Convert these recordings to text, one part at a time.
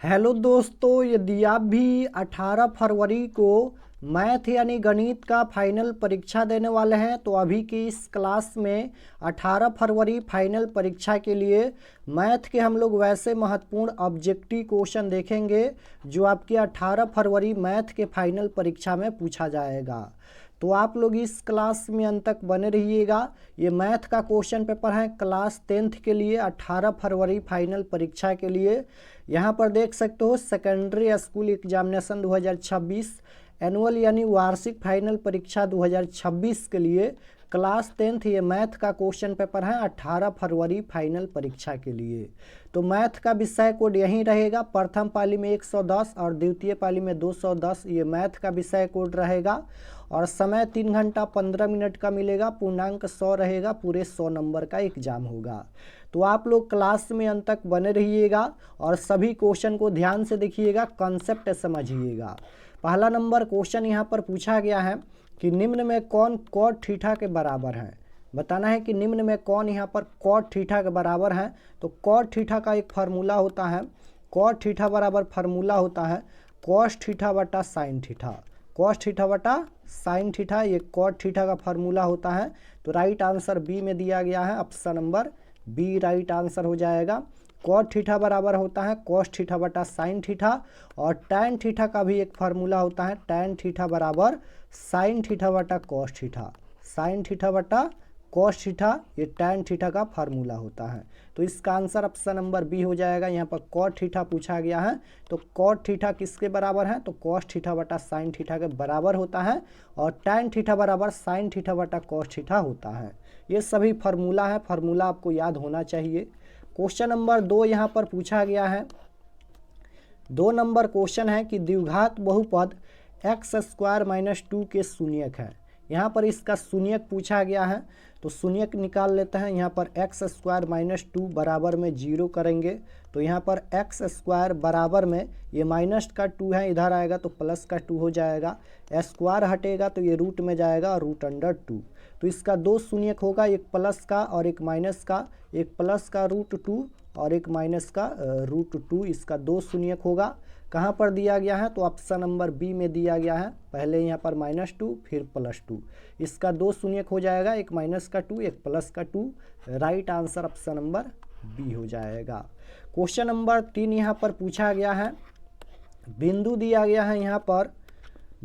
Hello दोस्तों, यदि आप भी 18 फरवरी को मैथ यानी गणित का फाइनल परीक्षा देने वाले हैं तो अभी की इस क्लास में 18 फरवरी फाइनल परीक्षा के लिए मैथ के हम लोग वैसे महत्वपूर्ण ऑब्जेक्टिव क्वेश्चन देखेंगे जो आपके 18 फरवरी मैथ के फाइनल परीक्षा में पूछा जाएगा। तो आप लोग इस क्लास में अंत तक बने रहिएगा। ये मैथ का क्वेश्चन पेपर है क्लास 10th के लिए 18 फरवरी फाइनल परीक्षा के लिए। यहाँ पर देख सकते हो सेकेंडरी स्कूल एग्जामिनेशन 2026 एनुअल यानी वार्षिक फाइनल परीक्षा 2026 के लिए क्लास 10th ये मैथ का क्वेश्चन पेपर है 18 फरवरी फाइनल परीक्षा के लिए। तो मैथ का विषय कोड यही रहेगा, प्रथम पाली में 110 और द्वितीय पाली में 210 ये मैथ का विषय कोड रहेगा। और समय 3 घंटा 15 मिनट का मिलेगा, पूर्णांक 100 रहेगा, पूरे 100 नंबर का एग्जाम होगा। तो आप लोग क्लास में अंत तक बने रहिएगा और सभी क्वेश्चन को ध्यान से देखिएगा, कॉन्सेप्ट समझिएगा। पहला नंबर क्वेश्चन यहाँ पर पूछा गया है कि निम्न में कौन कॉट थीटा के बराबर है। बताना है कि निम्न में कौन यहाँ पर कॉट थीटा के बराबर है। तो कॉट थीटा का एक फार्मूला होता है, कॉट थीटा बराबर फार्मूला होता है कॉस थीटा बटा साइन थीटा। कॉस थीटा बटा साइन थीटा ये कॉट थीटा का फार्मूला होता है। तो राइट आंसर बी में दिया गया है, option number B right answer हो जाएगा। कॉट थीटा बराबर होता है कॉस थीटा बटा साइन थीटा। और टैन थीटा का भी एक फार्मूला होता है टैन थीटा बराबर साइन थीटा बटा कॉस थीटा। साइन थीटा बटा कॉस थीटा ये टैन थीटा का फार्मूला होता है। तो इसका आंसर ऑप्शन नंबर बी हो जाएगा। यहाँ पर कॉट थीटा पूछा गया है तो कॉट थीटा किसके बराबर है, तो कॉस थीटा बटा साइन थीटा के बराबर होता है। और टैन थीटा बराबर साइन थीटा बटा कॉस थीटा होता है। ये सभी फार्मूला है, फार्मूला आपको याद होना चाहिए। क्वेश्चन नंबर 2 यहाँ पर पूछा गया है। 2 नंबर क्वेश्चन है कि द्विघात बहुपद एक्स स्क्वायर माइनस 2 के शून्यक है। यहाँ पर इसका शून्यक पूछा गया है तो शून्यक निकाल लेते हैं। यहाँ पर एक्स स्क्वायर माइनस 2 बराबर में 0 करेंगे तो यहाँ पर एक्स स्क्वायर बराबर में ये माइनस का 2 है, इधर आएगा तो प्लस का 2 हो जाएगा। स्क्वायर हटेगा तो ये रूट में जाएगा और रूट अंडर 2। तो इसका 2 शून्यक होगा, एक प्लस का और एक माइनस का, एक प्लस का रूट 2 और एक माइनस का रूट 2। इसका 2 शून्यक होगा। कहाँ पर दिया गया है, तो ऑप्शन नंबर बी में दिया गया है। पहले यहाँ पर -2 फिर +2, इसका 2 शून्यक हो जाएगा, एक माइनस का 2 एक प्लस का 2। Right answer option number B हो जाएगा। क्वेश्चन नंबर 3 यहाँ पर पूछा गया है। बिंदु दिया गया है यहाँ पर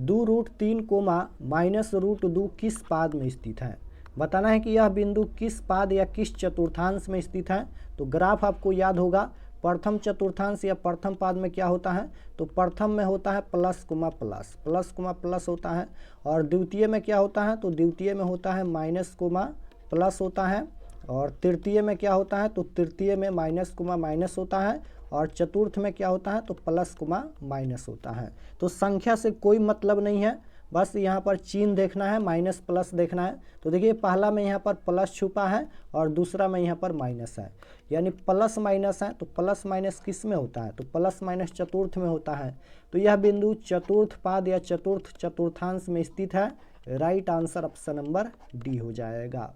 2√3 -√2 किस पाद में स्थित है। बताना है कि यह बिंदु किस पाद या किस चतुर्थांश में स्थित है। तो ग्राफ आपको याद होगा, प्रथम चतुर्थांश या प्रथम पाद में क्या होता है, तो प्रथम में होता है plus coma plus, plus coma plus होता है। और द्वितीय में क्या होता है, तो द्वितीय में होता है माइनस कोमा प्लस होता है। और तृतीय में क्या होता है, तो तृतीय में माइनस कोमा माइनस होता है। और चतुर्थ में क्या होता है, तो प्लस कोमा माइनस होता है। तो संख्या से कोई मतलब नहीं है, बस यहाँ पर चिन्ह देखना है, माइनस प्लस देखना है। तो देखिए पहला में यहाँ पर प्लस छुपा है और दूसरा में यहाँ पर माइनस है, यानी प्लस माइनस है। तो प्लस माइनस किस में होता है, तो प्लस माइनस चतुर्थ में होता है। तो यह बिंदु चतुर्थ पाद या चतुर्थ चतुर्थांश में स्थित है। Right answer option number D हो जाएगा।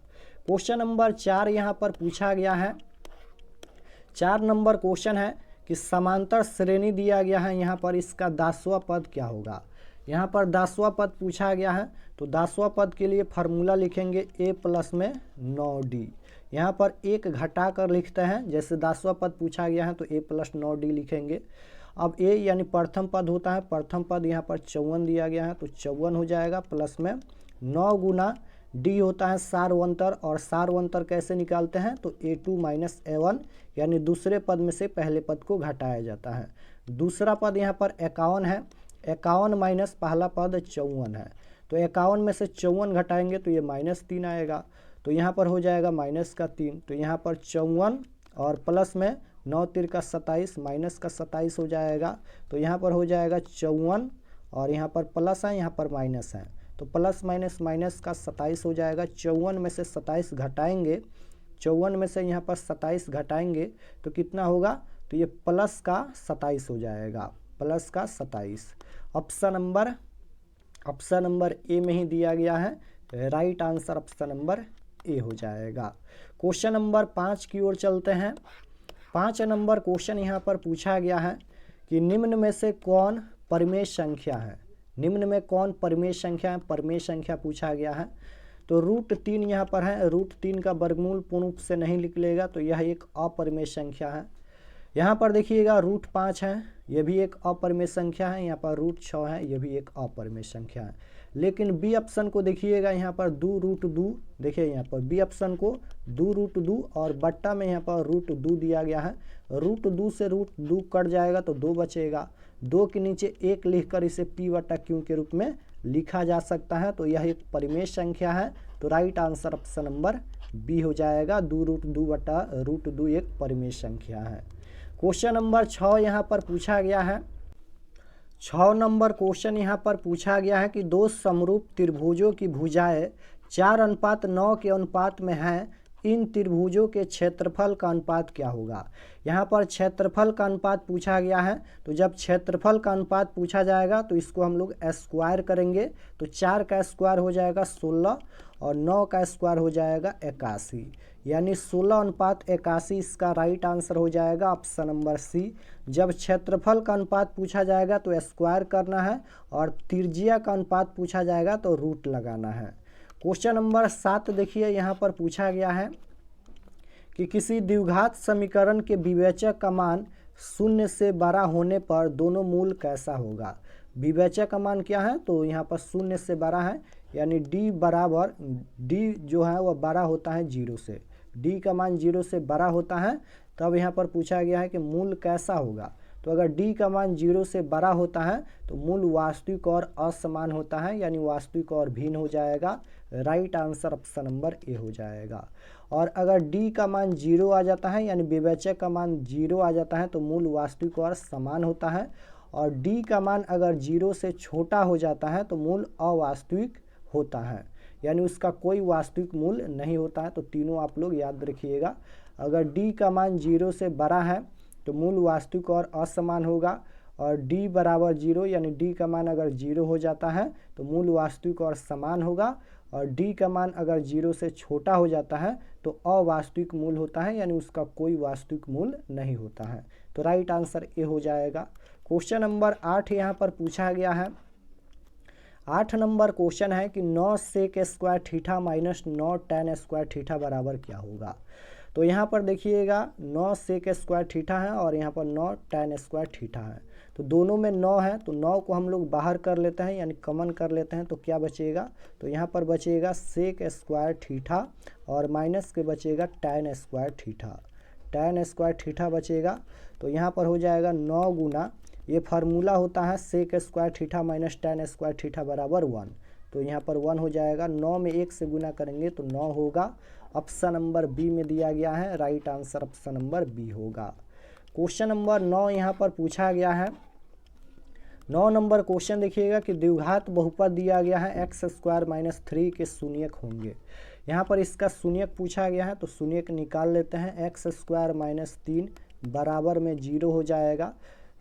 क्वेश्चन नंबर 4 यहाँ पर पूछा गया है। 4 नंबर क्वेश्चन है कि समांतर श्रेणी दिया गया है, यहाँ पर इसका 10वां पद क्या होगा। यहाँ पर 10वां पद पूछा गया है तो 10वां पद के लिए फार्मूला लिखेंगे a प्लस में 9d। यहाँ पर एक घटा कर लिखते हैं, जैसे 10वां पद पूछा गया है तो a प्लस 9d लिखेंगे। अब a यानी प्रथम पद होता है, प्रथम पद यहाँ पर 54 दिया गया है तो 54 हो जाएगा, प्लस में 9 गुना d होता है सारवंतर। और सारवंतर कैसे निकालते हैं, तो a2 माइनस a1, यानी दूसरे पद में से पहले पद को घटाया जाता है। दूसरा पद यहाँ पर 51 है, 51 माइनस पहला पद 54 है। तो 51 में से 54 घटाएंगे तो ये -3 आएगा, तो यहाँ पर हो जाएगा माइनस का 3। तो यहाँ पर 54 और प्लस में 9 3 का 27 माइनस का 27 हो जाएगा। तो यहाँ पर हो जाएगा 54 और यहाँ पर प्लस है, यहाँ पर माइनस है, तो प्लस माइनस माइनस का 27 हो जाएगा। 54 में से 27 घटाएंगे, 54 में से यहाँ पर 27 घटाएंगे तो कितना होगा, तो ये प्लस का 27 हो जाएगा, प्लस का 27। ऑप्शन नंबर ए में ही दिया गया है। Right answer option number A हो जाएगा। क्वेश्चन नंबर 5 की ओर चलते हैं। 5 नंबर क्वेश्चन यहाँ पर पूछा गया है कि निम्न में से कौन परिमेय संख्या है। निम्न में कौन परिमेय संख्या है, परिमेय संख्या पूछा गया है। तो √3 यहाँ पर है, √3 का वर्गमूल पूर्ण रूप से नहीं निकलेगा, तो यह एक अपरिमेय संख्या है। यहाँ पर देखिएगा √5 है, यह भी एक अपरिमेय संख्या है। यहाँ पर √6 है, यह भी एक अपरिमेय संख्या है। लेकिन बी ऑप्शन को देखिएगा, यहाँ पर 2√2, देखिए यहाँ पर बी ऑप्शन को 2√2 और बट्टा में यहाँ पर √2 दिया गया है। √2 से √2 कट जाएगा तो 2 बचेगा। 2 के नीचे 1 लिखकर इसे p/q के रूप में लिखा जा सकता है। तो यह एक परिमेय संख्या है। तो right answer option number B हो जाएगा। 2√2 एक परिमेय संख्या है। क्वेश्चन नंबर 6 यहाँ पर पूछा गया है। 6 नंबर क्वेश्चन यहाँ पर पूछा गया है कि दो समरूप त्रिभुजों की भुजाएं 4:9 के अनुपात में हैं। इन त्रिभुजों के क्षेत्रफल का अनुपात क्या होगा। यहाँ पर क्षेत्रफल का अनुपात पूछा गया है। तो जब क्षेत्रफल का अनुपात पूछा जाएगा तो इसको हम लोग स्क्वायर करेंगे। तो 4 का स्क्वायर हो जाएगा 16 और 9 का स्क्वायर हो जाएगा 81, यानी 16:81 इसका राइट आंसर हो जाएगा ऑप्शन नंबर सी। जब क्षेत्रफल का अनुपात पूछा जाएगा तो स्क्वायर करना है और त्रिज्या का अनुपात पूछा जाएगा तो रूट लगाना है। क्वेश्चन नंबर 7 देखिए, यहाँ पर पूछा गया है कि किसी द्विघात समीकरण के विवेचक का मान 0 से बड़ा होने पर दोनों मूल कैसा होगा। विवेचक का मान क्या है, तो यहाँ पर 0 से बड़ा है, यानी d बराबर d जो है वह बड़ा होता है 0 से। d का मान 0 से बड़ा होता है। तब यहाँ पर पूछा गया है कि मूल कैसा होगा। तो अगर d का मान 0 से बड़ा होता है तो मूल वास्तविक और असमान होता है, यानी वास्तविक और भिन्न हो जाएगा। Right answer option number A हो जाएगा। और अगर d का मान 0 आ जाता है, यानी विवेचक का मान 0 आ जाता है तो मूल वास्तविक और समान होता है। और d का मान अगर 0 से छोटा हो जाता है तो मूल अवास्तविक होता है, यानी उसका कोई वास्तविक मूल नहीं होता है। तो तीनों आप लोग याद रखिएगा। अगर d का मान 0 से बड़ा है तो मूल वास्तविक और असमान होगा। और d बराबर 0, यानी d का मान अगर 0 हो जाता है तो मूल वास्तविक और समान होगा। और d का मान अगर 0 से छोटा हो जाता है तो अवास्तविक मूल होता है, यानी उसका कोई वास्तविक मूल नहीं होता है। तो राइट आंसर ए हो जाएगा। क्वेश्चन नंबर 8 यहाँ पर पूछा गया है। 8 नंबर क्वेश्चन है कि 9 sec square theta minus 9 tan square theta बराबर क्या होगा। तो यहाँ पर देखिएगा 9 sec स्क्वायर थीटा है और यहाँ पर 9 tan स्क्वायर थीटा है। तो दोनों में 9 है, तो 9 को हम लोग बाहर कर लेते हैं, यानी कॉमन कर लेते हैं। तो क्या बचेगा, तो यहाँ पर बचेगा sec स्क्वायर थीटा और माइनस के बचेगा tan square theta. tan square theta बचेगा। तो यहाँ पर हो जाएगा 9 गुना, ये फार्मूला होता है sec square theta minus tan square theta बराबर 1। तो यहाँ पर 1 हो जाएगा। 9 में 1 से गुना करेंगे तो 9 होगा। ऑप्शन नंबर बी में दिया गया है। Right answer option number B होगा। क्वेश्चन नंबर 9 यहाँ पर पूछा गया है। 9 नंबर क्वेश्चन देखिएगा कि द्विघात बहुपद दिया गया है x² - 3 के शून्यक होंगे। यहाँ पर इसका शून्यक पूछा गया है, तो शून्यक निकाल लेते हैं। x² - 3 बराबर में 0 हो जाएगा।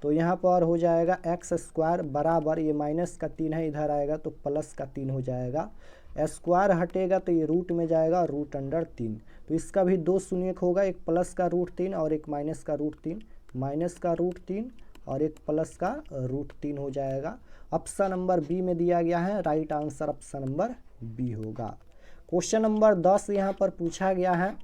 तो यहाँ पर हो जाएगा x² बराबर, ये माइनस का 3 है, इधर आएगा तो प्लस का 3 हो जाएगा। स्क्वायर हटेगा तो ये रूट में जाएगा, √3। तो इसका भी 2 शून्यक होगा, एक प्लस का √3 और एक माइनस का √3। माइनस का √3 और एक प्लस का √3 हो जाएगा। ऑप्शन नंबर बी में दिया गया है। Right answer option number B होगा। क्वेश्चन नंबर 10 यहाँ पर पूछा गया है।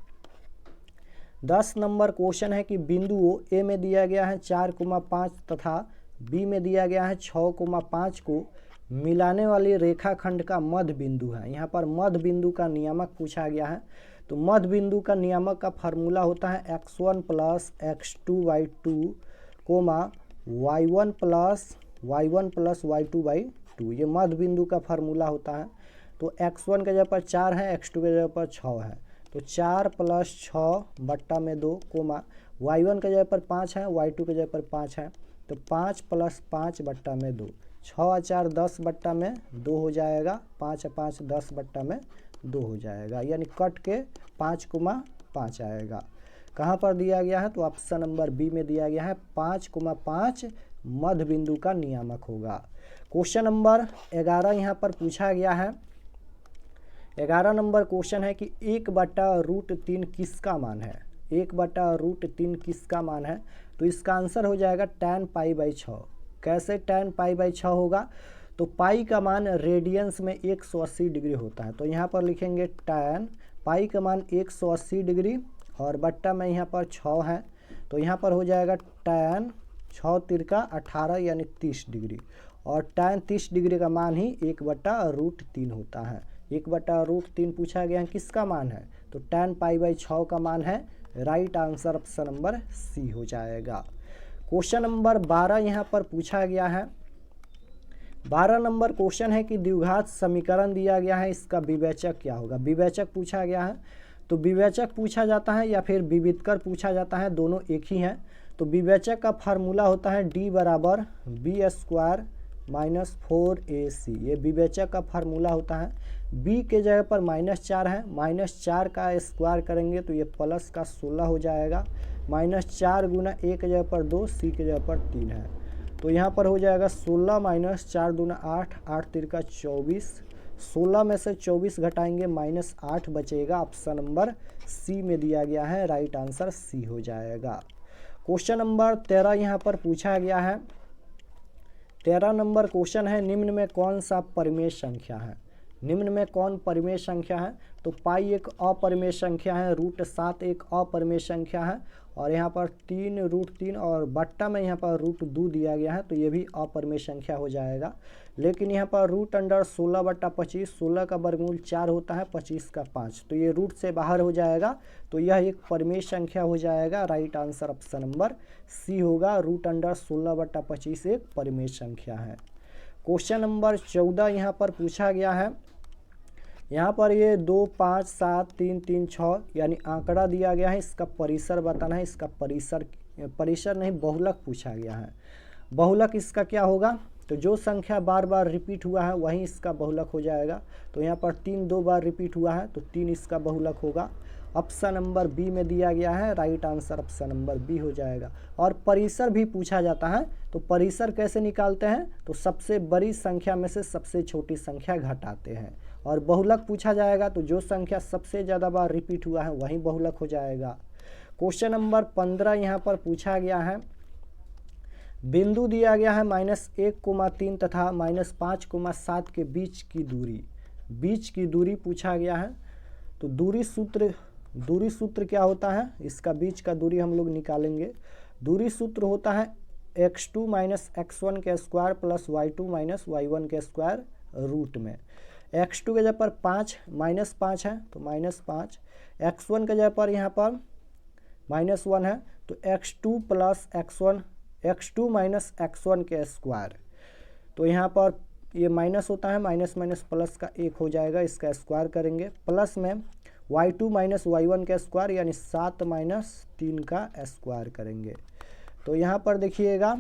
10 नंबर क्वेश्चन है कि बिंदुओं ए में दिया गया है 4,5 तथा बी में दिया गया है 6,5 को मिलाने वाली रेखाखंड का मध्य बिंदु है। यहाँ पर मध्य बिंदु का नियामक पूछा गया है। तो मध्य बिंदु का नियामक का फार्मूला होता है x1 + x2/2 y1 + y2/2। ये मध्य बिंदु का फार्मूला होता है। तो x1 के जगह पर 4 है, x2 के जगह पर 6 है। तो 4 + 6 / 2 y1 के जगह पर 5 है, y2 के जगह पर 5 है। तो 5 + 5 / 2, 6 × 4 10 / 2 हो जाएगा। 5 × 5 10 / 2 हो जाएगा, यानी कट के 5,5 आएगा। कहाँ पर दिया गया है, तो ऑप्शन नंबर बी में दिया गया है। 5,5 मध्य बिंदु का नियामक होगा। क्वेश्चन नंबर 11 यहाँ पर पूछा गया है। 11 नंबर क्वेश्चन है कि 1/√3 किसका मान है। 1/√3 किसका मान है। तो इसका आंसर हो जाएगा tan π/6। कैसे tan π/6 होगा, तो पाई का मान रेडियंस में 180 डिग्री होता है। तो यहाँ पर लिखेंगे tan पाई का मान 180 डिग्री और बट्टा में यहाँ पर 6 है, तो यहाँ पर हो जाएगा tan 6 तिरका 18 यानी 30 डिग्री, और tan 30 डिग्री का मान ही 1/√3 होता है। 1/√3 पूछा गया है, किसका मान है, तो tan π/6 का मान है। Right answer option number C हो जाएगा। क्वेश्चन नंबर 12 यहाँ पर पूछा गया है। 12 नंबर क्वेश्चन है कि द्विघात समीकरण दिया गया है, इसका विवेचक क्या होगा। विवेचक पूछा गया है, तो विवेचक पूछा जाता है या फिर विविधकर पूछा जाता है, दोनों एक ही हैं। तो विवेचक का फार्मूला होता है d बराबर b² - 4ac। ये विवेचक का फार्मूला होता है। b के जगह पर -4 है, -4 का स्क्वायर करेंगे तो ये प्लस का 16 हो जाएगा। -4 गुना a के जगह पर 2, c के जगह पर 3 है, तो यहाँ पर हो जाएगा 16 - 4 दूना 8, 8 तिरका 24, 16 में से 24 घटाएंगे -8 बचेगा। ऑप्शन नंबर सी में दिया गया है, राइट आंसर सी हो जाएगा। क्वेश्चन नंबर 13 यहाँ पर पूछा गया है। 13 नंबर क्वेश्चन है, निम्न में कौन सा परिमेय संख्या है। निम्न में कौन परिमेय संख्या है, तो पाई एक अपरिमेय संख्या है, √7 एक अपरिमेय संख्या है, और यहाँ पर 3 √3 और बट्टा में यहाँ पर √2 दिया गया है, तो ये भी अपरिमेय संख्या हो जाएगा। लेकिन यहाँ पर √16/25, 16 का वर्गमूल 4 होता है, 25 का 5, तो ये रूट से बाहर हो जाएगा, तो यह एक परिमेय संख्या हो जाएगा। Right answer option number C होगा, √16/25 एक परिमेय संख्या है। क्वेश्चन नंबर 14 यहाँ पर पूछा गया है। यहाँ पर ये 2, 5, 7, 3, 3, 6 यानी आंकड़ा दिया गया है, इसका परिसर बताना है। इसका परिसर नहीं, बहुलक पूछा गया है। बहुलक इसका क्या होगा, तो जो संख्या बार बार रिपीट हुआ है वहीं इसका बहुलक हो जाएगा। तो यहाँ पर 3 2 बार रिपीट हुआ है, तो 3 इसका बहुलक होगा। ऑप्शन नंबर बी में दिया गया है, right answer option number B हो जाएगा। और परिसर भी पूछा जाता है, तो परिसर कैसे निकालते हैं, तो सबसे बड़ी संख्या में से सबसे छोटी संख्या घटाते हैं। और बहुलक पूछा जाएगा, तो जो संख्या सबसे ज़्यादा बार रिपीट हुआ है वहीं बहुलक हो जाएगा। क्वेश्चन नंबर 15 यहाँ पर पूछा गया है। बिंदु दिया गया है -1,3 तथा -5,7 के बीच की दूरी पूछा गया है। तो दूरी सूत्र क्या होता है, इसका बीच का दूरी हम लोग निकालेंगे। दूरी सूत्र होता है x2 - x1 के स्क्वायर प्लस y2 - y1 के स्क्वायर रूट में। x2 के जगह पर 5 -5 है, तो -5, x1 के जगह पर यहाँ पर -1 है, तो x2 - x1 के स्क्वायर। तो यहाँ पर ये माइनस होता है, माइनस माइनस प्लस का 1 हो जाएगा, इसका स्क्वायर करेंगे। प्लस में y2 - y1 का स्क्वायर यानी 7 - 3 का स्क्वायर करेंगे। तो यहाँ पर देखिएगा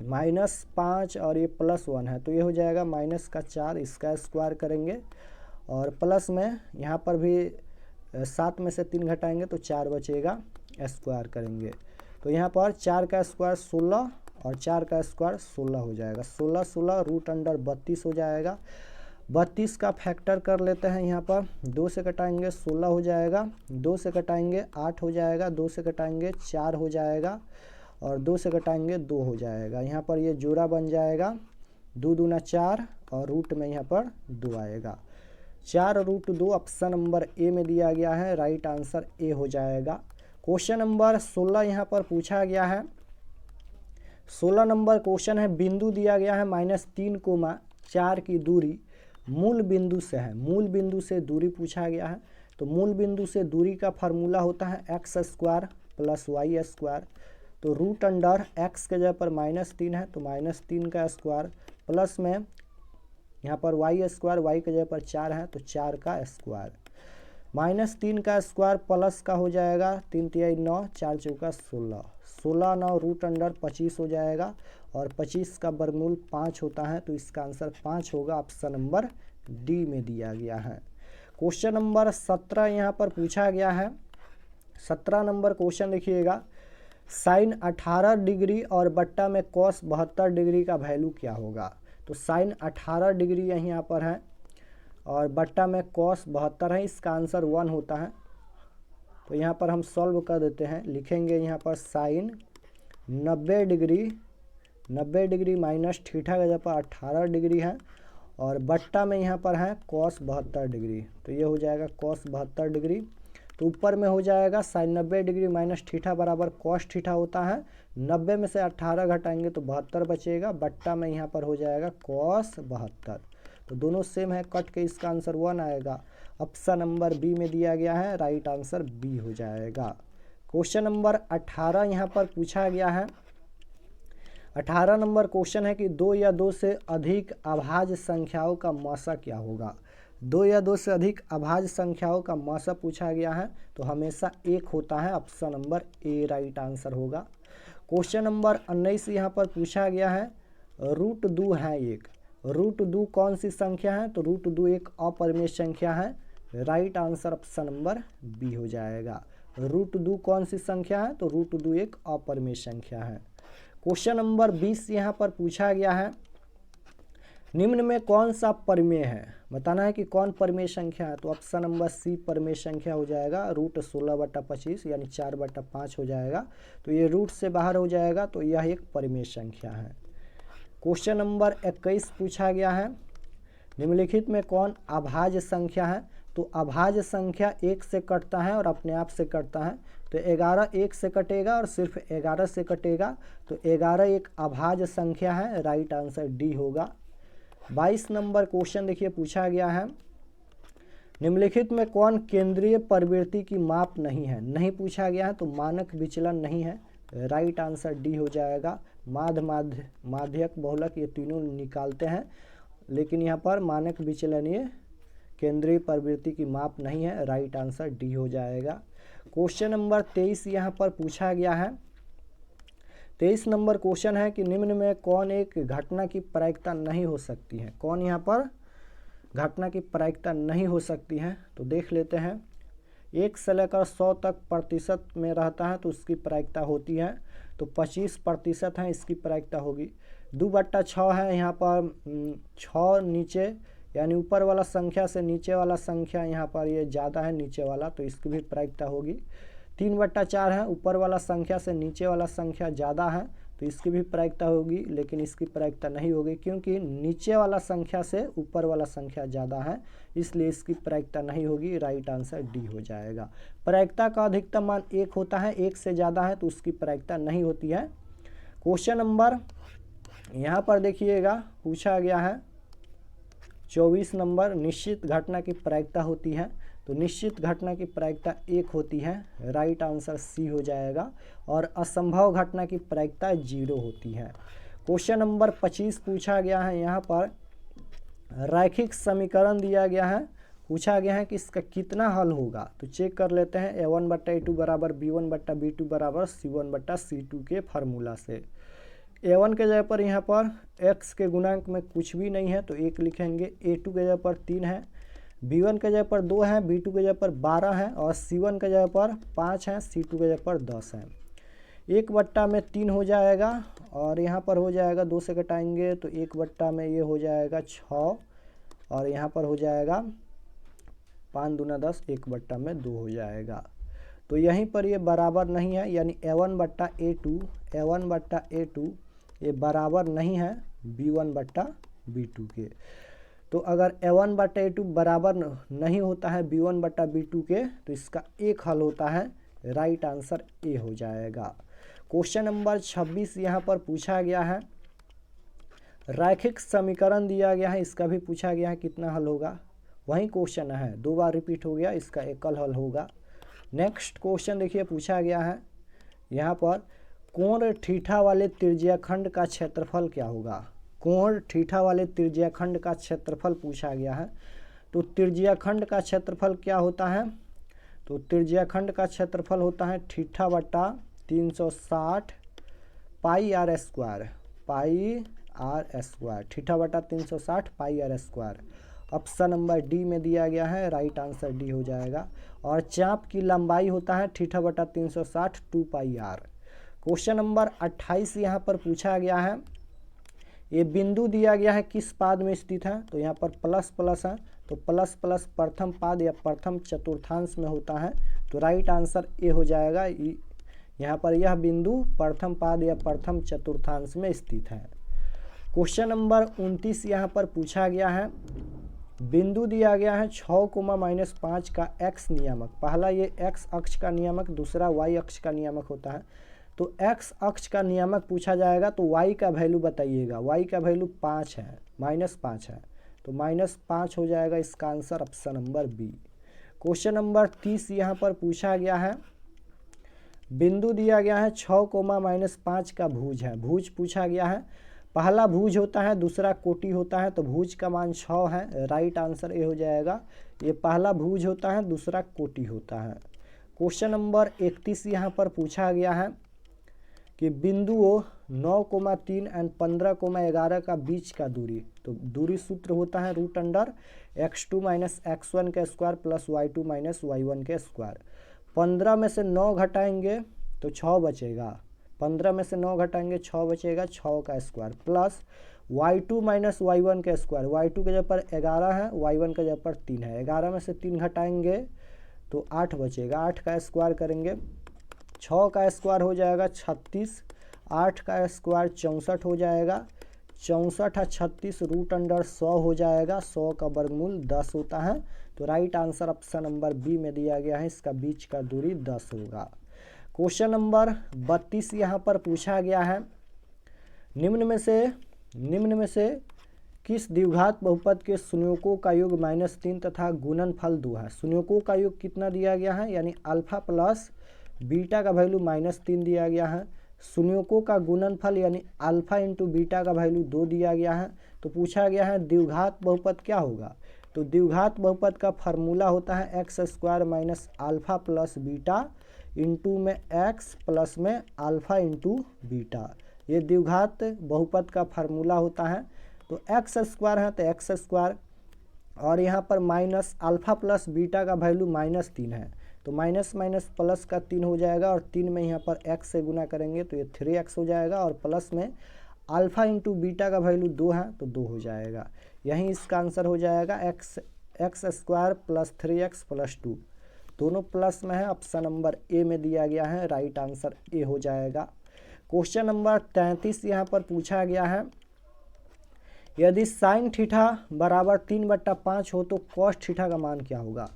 -5 और ये +1 है, तो ये हो जाएगा -4, इसका स्क्वायर करेंगे। और प्लस में यहाँ पर भी 7 में से 3 घटाएंगे तो 4 बचेगा, स्क्वायर करेंगे। तो यहाँ पर 4 का स्क्वायर 16 और 4 का स्क्वायर 16 हो जाएगा। 16 16 √32 हो जाएगा। 32 का फैक्टर कर लेते हैं, यहाँ पर 2 से कटाएंगे 16 हो जाएगा, 2 से कटाएंगे 8 हो जाएगा, 2 से कटाएंगे 4 हो जाएगा, और 2 से घटाएंगे 2 हो जाएगा। यहाँ पर ये जोड़ा बन जाएगा, 2 दूना 4 और रूट में यहाँ पर 2 आएगा। 4√2 ऑप्शन नंबर ए में दिया गया है, राइट आंसर ए हो जाएगा। क्वेश्चन नंबर 16 यहाँ पर पूछा गया है। 16 नंबर क्वेश्चन है, बिंदु दिया गया है -3,4 की दूरी मूल बिंदु से है। मूल बिंदु से दूरी पूछा गया है। तो मूल बिंदु से दूरी का फार्मूला होता है x² + y²। तो √x के जगह पर -3 है, तो -3 का स्क्वायर, प्लस में यहाँ पर y², y के जगह पर 4 है, तो 4 का स्क्वायर। -3 का स्क्वायर प्लस का हो जाएगा, 3 तिहाई 9, 4 चौका 16, 16 9 √25 हो जाएगा। और 25 का वर्गमूल 5 होता है, तो इसका आंसर 5 होगा। ऑप्शन नंबर डी में दिया गया है। क्वेश्चन नंबर 17 यहाँ पर पूछा गया है। 17 नंबर क्वेश्चन देखिएगा, साइन 18 डिग्री और बट्टा में कॉस 72 डिग्री का वैल्यू क्या होगा। तो साइन 18 डिग्री यहाँ पर है और बट्टा में कॉस 72 है, इसका आंसर 1 होता है। तो यहाँ पर हम सॉल्व कर देते हैं, लिखेंगे यहाँ पर साइन 90 डिग्री माइनस थीटा का जगह पर 18 डिग्री है और बट्टा में यहाँ पर है कॉस 72 डिग्री, तो ये हो जाएगा कॉस 72 डिग्री। तो ऊपर में हो जाएगा साइन 90 डिग्री माइनस थीटा बराबर कॉस थीटा होता है, 90 में से 18 घटाएंगे तो 72 बचेगा, बट्टा में यहाँ पर हो जाएगा कॉस 72। तो दोनों सेम है, कट के इसका आंसर 1 आएगा। ऑप्शन नंबर बी में दिया गया है, राइट आंसर बी हो जाएगा। क्वेश्चन नंबर 18 यहाँ पर पूछा गया है। 18 नंबर क्वेश्चन है कि 2 या 2 से अधिक अभाज्य संख्याओं का मौसा क्या होगा। 2 या 2 से अधिक अभाज्य संख्याओं का मौसा पूछा गया है, तो हमेशा 1 होता है, option number A right answer होगा। क्वेश्चन नंबर 19 यहाँ पर पूछा गया है, रूट 2 है एक, रूट 2 कौन सी संख्या है, तो रूट 2 एक अपरिमेय संख्या है, right answer option number B हो जाएगा। रूट 2 कौन सी संख्या है, तो रूट 2 एक अपरिमेय संख्या है। क्वेश्चन नंबर 20 यहाँ पर पूछा गया है, निम्न में कौन सा परिमेय है, बताना है कि कौन परिमेय संख्या है, तो ऑप्शन नंबर सी परिमेय संख्या हो जाएगा, रूट 16/25 यानी 4/5 हो जाएगा, तो ये रूट से बाहर हो जाएगा, तो यह एक परिमेय संख्या है। क्वेश्चन नंबर 21 पूछा गया है, निम्नलिखित में कौन अभाज्य संख्या है, तो अभाज्य संख्या 1 से कटता है और अपने आप से कटता है, तो 11 1 से कटेगा और सिर्फ 11 से कटेगा, तो 11 एक अभाज्य संख्या है, राइट आंसर डी होगा। 22 नंबर क्वेश्चन देखिए पूछा गया है, निम्नलिखित में कौन केंद्रीय प्रवृत्ति की माप नहीं है, नहीं पूछा गया है, तो मानक विचलन नहीं है, राइट आंसर डी हो जाएगा। माध्यक बहुलक ये तीनों निकालते हैं, लेकिन यहाँ पर मानक विचलन ये केंद्रीय प्रवृत्ति की माप नहीं है, राइट आंसर डी हो जाएगा। क्वेश्चन नंबर 23 यहाँ पर पूछा गया है। 23 नंबर क्वेश्चन है कि निम्न में कौन एक घटना की प्रायिकता नहीं हो सकती है, कौन यहाँ पर घटना की प्रायिकता नहीं हो सकती है, तो देख लेते हैं। 1 से लेकर 100 तक प्रतिशत में रहता है तो उसकी प्रायिकता होती है, तो 25% है, इसकी प्रायिकता होगी। 2/6 है, यहाँ पर 6 नीचे यानी ऊपर वाला संख्या से नीचे वाला संख्या यहाँ पर ये ज़्यादा है नीचे वाला, तो इसकी भी प्रायिकता होगी। 3/4 है, ऊपर वाला संख्या से नीचे वाला संख्या ज़्यादा है, तो इसकी भी प्रायिकता होगी, लेकिन इसकी प्रायिकता नहीं होगी क्योंकि नीचे वाला संख्या से ऊपर वाला संख्या ज़्यादा है, इसलिए इसकी प्रायिकता नहीं होगी, राइट आंसर डी हो जाएगा। प्रायिकता का अधिकतम मान 1 होता है, 1 से ज़्यादा है तो उसकी प्रायिकता नहीं होती है। क्वेश्चन नंबर यहाँ पर देखिएगा पूछा गया है 24 नंबर, निश्चित घटना की प्रायिकता होती है, तो निश्चित घटना की प्रायिकता 1 होती है, राइट आंसर सी हो जाएगा। और असंभव घटना की प्रायिकता 0 होती है। क्वेश्चन नंबर 25 पूछा गया है, यहाँ पर रैखिक समीकरण दिया गया है, पूछा गया है कि इसका कितना हल होगा, तो चेक कर लेते हैं। a1/a2 बराबर b1/b2 बराबर c1/c2 के फार्मूला से। a1 के जगह पर यहाँ पर x के गुणांक में कुछ भी नहीं है तो 1 लिखेंगे, a2 के जगह पर 3 है, b1 के जगह पर 2 है, b2 के जगह पर 12 है और c1 के जगह पर 5 है, c2 के जगह पर 10 है। 1/3 हो जाएगा और यहाँ पर हो जाएगा 2 से घटाएंगे तो 1 में ये हो जाएगा 6 और यहाँ पर हो जाएगा 5 दूना 10, 1 में 2 हो जाएगा। तो यहीं पर ये बराबर नहीं है, यानी a1/a2 ये बराबर नहीं है b1/b2 के। तो अगर a1/a2 बराबर नहीं होता है b1/b2 के तो इसका एक हल होता है, राइट आंसर ए हो जाएगा। क्वेश्चन नंबर 26 यहाँ पर पूछा गया है, रैखिक समीकरण दिया गया है, इसका भी पूछा गया है कितना हल होगा, वही क्वेश्चन है, 2 बार रिपीट हो गया, इसका एकल हल होगा। नेक्स्ट क्वेश्चन देखिए पूछा गया है यहाँ पर, कोण थीटा वाले त्रिज्याखंड का क्षेत्रफल क्या होगा। कोण थीटा वाले त्रिज्याखंड का क्षेत्रफल पूछा गया है, तो त्रिज्याखंड का क्षेत्रफल क्या होता है, तो त्रिज्याखंड का क्षेत्रफल होता है θ/360 πr², θ/360 πr²। Option number D में दिया गया है, राइट आंसर डी हो जाएगा। और चाप की लंबाई होता है θ/360 2πr। क्वेश्चन नंबर 28 यहाँ पर पूछा गया है, ये बिंदु दिया गया है किस पाद में स्थित है, तो यहाँ पर प्लस प्लस है, तो प्लस प्लस प्रथम पाद या प्रथम चतुर्थांश में होता है, तो राइट आंसर ए हो जाएगा। यहाँ पर यह बिंदु प्रथम पाद या प्रथम चतुर्थांश में स्थित है। क्वेश्चन नंबर 29 यहाँ पर पूछा गया है, बिंदु दिया गया है 6,-5 का x नियामक। पहला ये x अक्ष का नियामक, दूसरा y अक्ष का नियामक होता है। तो x अक्ष का नियामक पूछा जाएगा तो y का वैल्यू बताइएगा। y का वैल्यू 5 है, -5 है, तो -5 हो जाएगा इसका answer option number B. Question number 30 यहाँ पर पूछा गया है, बिंदु दिया गया है 6,-5 का भुज है। भुज पूछा गया है, पहला भुज होता है, दूसरा कोटि होता है, तो भुज का मान 6 है, राइट आंसर ए हो जाएगा। ये पहला भुज होता है, दूसरा कोटि होता है। क्वेश्चन नंबर 31 यहाँ पर पूछा गया है कि बिंदुओं 9,3 एंड 15,11 का बीच का दूरी, तो दूरी सूत्र होता है √x2 - x1 का स्क्वायर प्लस y2 - y1 का स्क्वायर। 15 में से 9 घटाएंगे तो 6 बचेगा, 15 में से 9 घटाएंगे 6 बचेगा, 6 का स्क्वायर प्लस y2 - y1 का स्क्वायर। y2 के जगह पर 11 है, y1 के जगह पर 3 है, 11 में से 3 घटाएंगे तो 8 बचेगा, 8 का स्क्वायर करेंगे, 6 का स्क्वायर हो जाएगा 36, 8 का स्क्वायर 64 हो जाएगा, 64 36 √100 हो जाएगा, 100 का वर्गमूल 10 होता है। तो right answer option number B में दिया गया है, इसका बीच का दूरी 10 होगा। क्वेश्चन नंबर 32 यहाँ पर पूछा गया है, निम्न में से किस द्विघात बहुपद के संयोजकों का योग -3 तथा गुणनफल 2 है। संयोजकों का योग कितना दिया गया है, यानी अल्फा प्लस बीटा का वैल्यू -3 दिया गया है। संयोजकों का गुणनफल यानी अल्फा इंटू बीटा का वैल्यू 2 दिया गया है। तो पूछा गया है द्विघात बहुपद क्या होगा, तो द्विघात बहुपद का फार्मूला होता है x² - alpha plus beta into में x प्लस में अल्फा इंटू बीटा। ये द्विघात बहुपद का फार्मूला होता है। तो x² है तो x² और यहाँ पर माइनस अल्फा प्लस बीटा का वैल्यू -3 है, तो माइनस प्लस का 3 हो जाएगा, और 3 में यहाँ पर x से गुना करेंगे तो ये 3x हो जाएगा, और प्लस में अल्फा इंटू बीटा का वैल्यू 2 है तो 2 हो जाएगा। यही इसका आंसर हो जाएगा x² प्लस 3x प्लस 2, दोनों प्लस में है, ऑप्शन नंबर ए में दिया गया है, राइट आंसर ए हो जाएगा। क्वेश्चन नंबर 33 यहाँ पर पूछा गया है, यदि साइन थीटा बराबर 3/5 हो तो कॉस थीटा का मान क्या होगा।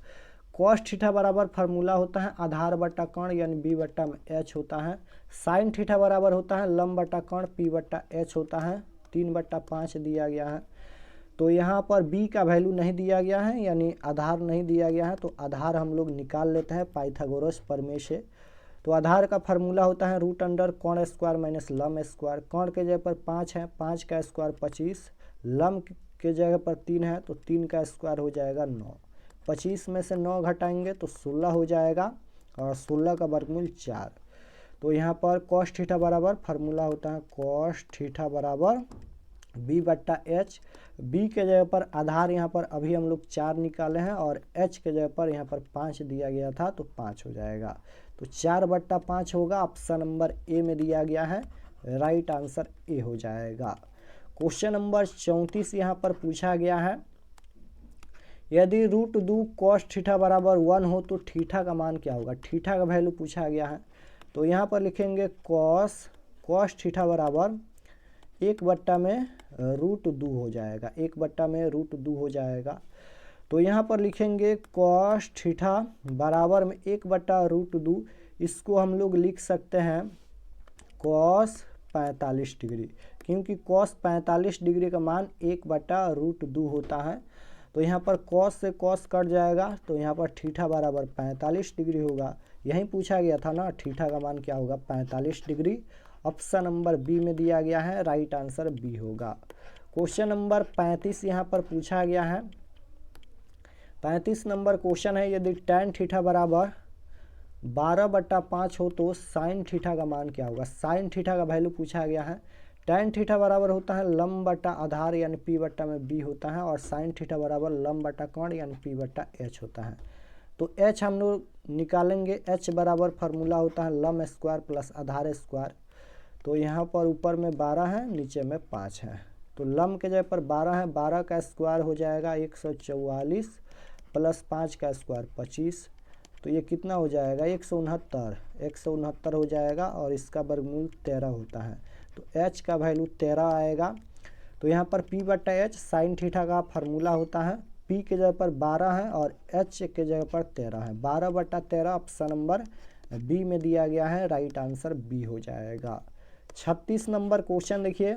कॉस थीटा बराबर फार्मूला होता है आधार बटा कर्ण यानी b/h होता है। साइन थीटा बराबर होता है लंब बटा कर्ण p/h होता है। 3/5 दिया गया है, तो यहाँ पर b का वैल्यू नहीं दिया गया है, यानी आधार नहीं दिया गया है, तो आधार हम लोग निकाल लेते हैं पाइथागोरस प्रमेय से। तो आधार का फार्मूला होता है √कर्ण² - लंब स्क्वायर। कर्ण के जगह पर 5 है, 5 का स्क्वायर 25, लंब के जगह पर 3 है तो 3 का स्क्वायर हो जाएगा 9। 25 में से 9 घटाएंगे तो 16 हो जाएगा, और 16 का वर्गमूल 4। तो यहाँ पर कॉस थीटा बराबर फार्मूला होता है कॉस थीटा बराबर b/h। b के जगह पर आधार यहाँ पर अभी हम लोग 4 निकाले हैं, और h के जगह पर यहाँ पर 5 दिया गया था तो 5 हो जाएगा। तो 4/5 होगा, ऑप्शन नंबर ए में दिया गया है, राइट आंसर ए हो जाएगा। क्वेश्चन नंबर 34 यहाँ पर पूछा गया है, यदि √2 कॉस थीटा बराबर 1 हो तो थीटा का मान क्या होगा। थीटा का वैल्यू पूछा गया है, तो यहाँ पर लिखेंगे कॉस थीटा बराबर 1/√2 हो जाएगा, 1/√2 हो जाएगा। तो यहाँ पर लिखेंगे कॉस थीटा बराबर में 1/√2, इसको हम लोग लिख सकते हैं कॉस 45 डिग्री, क्योंकि कॉस 45 डिग्री का मान 1/√2 होता है। तो यहाँ पर कॉस से कॉस कट जाएगा, तो यहाँ पर थीटा बराबर 45 डिग्री होगा। यहीं पूछा गया था ना, थीटा का मान क्या होगा, 45 डिग्री। ऑप्शन नंबर बी में दिया गया है, राइट आंसर बी होगा। क्वेश्चन नंबर 35 यहाँ पर पूछा गया है, 35 नंबर क्वेश्चन है, यदि tan थीटा बराबर 12/5 हो तो साइन थीटा का मान क्या होगा। साइन थीटा का वैल्यू पूछा गया है। tan थीटा बराबर होता है लंब बटा आधार यानी p/b होता है, और साइन थीटा बराबर लंब बटा कर्ण यानी p/h होता है। तो h हम लोग निकालेंगे, h बराबर फार्मूला होता है लंब स्क्वायर प्लस आधार स्क्वायर। तो यहाँ पर ऊपर में 12 है, नीचे में 5 है, तो लंब के जगह पर 12 है, 12 का स्क्वायर हो जाएगा 144 प्लस 5 का स्क्वायर 25, तो ये कितना हो जाएगा 169 हो जाएगा और इसका वर्गमूल 13 होता है। तो h का वैल्यू 13 आएगा। तो यहाँ पर p/h साइन थीटा का फार्मूला होता है। p के जगह पर 12 है और h के जगह पर 13 है। 12/13 ऑप्शन नंबर बी में दिया गया है, राइट आंसर बी हो जाएगा। 36 नंबर क्वेश्चन देखिए,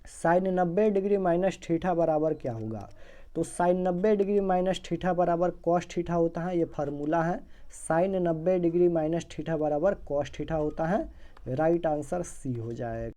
साइन 90 डिग्री माइनस थीटा बराबर क्या होगा। तो साइन 90 डिग्री माइनस थीटा बराबर कॉस थीटा होता है, ये फार्मूला है। साइन 90 डिग्री माइनस थीटा बराबर कॉस थीटा होता है, राइट आंसर सी हो जाएगा।